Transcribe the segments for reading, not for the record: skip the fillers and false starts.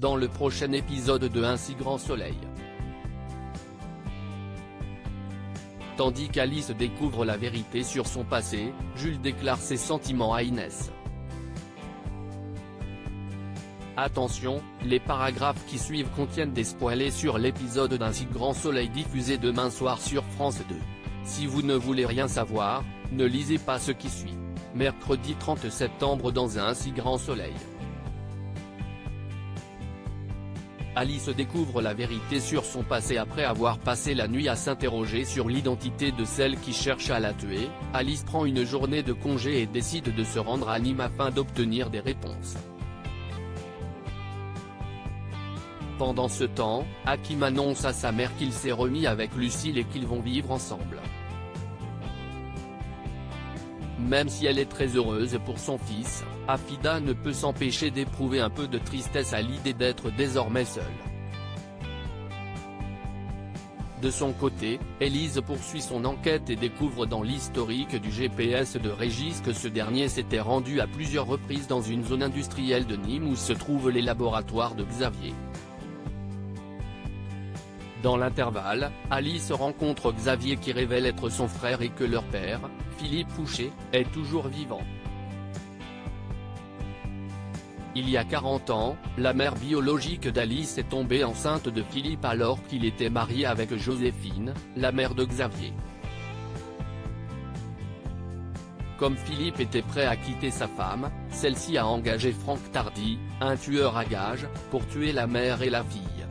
dans le prochain épisode de Un si grand soleil. Tandis qu'Alice découvre la vérité sur son passé, Jules déclare ses sentiments à Inès. Attention, les paragraphes qui suivent contiennent des spoilers sur l'épisode d'Un si grand soleil diffusé demain soir sur France 2. Si vous ne voulez rien savoir, ne lisez pas ce qui suit. Mercredi 30 septembre dans Un si grand soleil. Alice découvre la vérité sur son passé après avoir passé la nuit à s'interroger sur l'identité de celle qui cherche à la tuer. Alice prend une journée de congé et décide de se rendre à Nîmes afin d'obtenir des réponses. Pendant ce temps, Hakim annonce à sa mère qu'il s'est remis avec Lucille et qu'ils vont vivre ensemble. Même si elle est très heureuse pour son fils, Afida ne peut s'empêcher d'éprouver un peu de tristesse à l'idée d'être désormais seule. De son côté, Élise poursuit son enquête et découvre dans l'historique du GPS de Régis que ce dernier s'était rendu à plusieurs reprises dans une zone industrielle de Nîmes où se trouvent les laboratoires de Xavier. Dans l'intervalle, Alice rencontre Xavier qui révèle être son frère et que leur père, Philippe Fouché, est toujours vivant. Il y a 40 ans, la mère biologique d'Alice est tombée enceinte de Philippe alors qu'il était marié avec Joséphine, la mère de Xavier. Comme Philippe était prêt à quitter sa femme, celle-ci a engagé Franck Tardy, un tueur à gages, pour tuer la mère et la fille.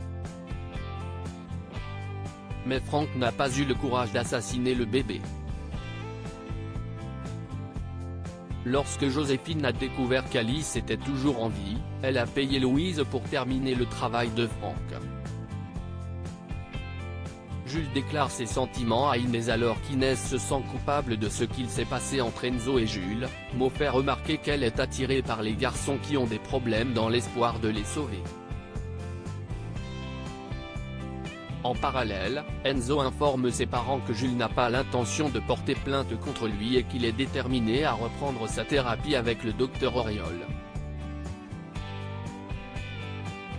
Mais Franck n'a pas eu le courage d'assassiner le bébé. Lorsque Joséphine a découvert qu'Alice était toujours en vie, elle a payé Louise pour terminer le travail de Franck. Jules déclare ses sentiments à Inès alors qu'Inès se sent coupable de ce qu'il s'est passé entre Enzo et Jules, mot fait remarquer qu'elle est attirée par les garçons qui ont des problèmes dans l'espoir de les sauver. En parallèle, Enzo informe ses parents que Jules n'a pas l'intention de porter plainte contre lui et qu'il est déterminé à reprendre sa thérapie avec le docteur Auriol.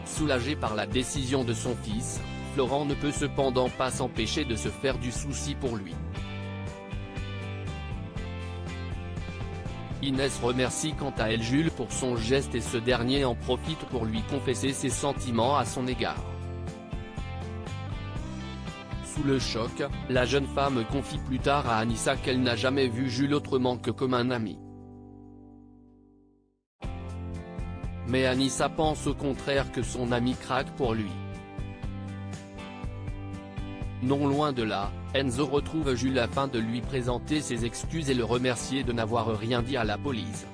Soulagé par la décision de son fils, Florent ne peut cependant pas s'empêcher de se faire du souci pour lui. Inès remercie quant à elle Jules pour son geste et ce dernier en profite pour lui confesser ses sentiments à son égard. Sous le choc, la jeune femme confie plus tard à Anissa qu'elle n'a jamais vu Jules autrement que comme un ami. Mais Anissa pense au contraire que son ami craque pour lui. Non loin de là, Enzo retrouve Jules afin de lui présenter ses excuses et le remercier de n'avoir rien dit à la police.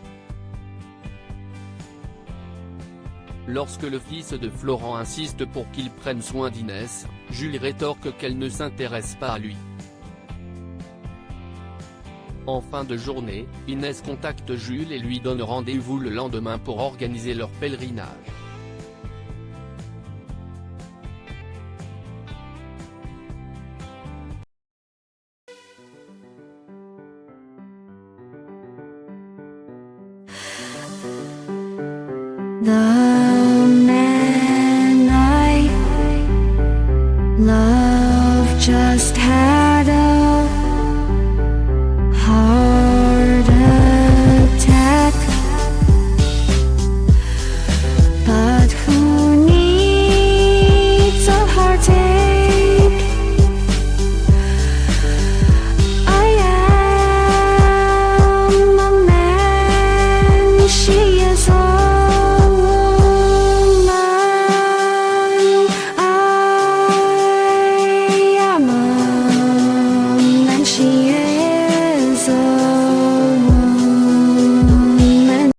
Lorsque le fils de Florent insiste pour qu'il prenne soin d'Inès, Jules rétorque qu'elle ne s'intéresse pas à lui. En fin de journée, Inès contacte Jules et lui donne rendez-vous le lendemain pour organiser leur pèlerinage. 나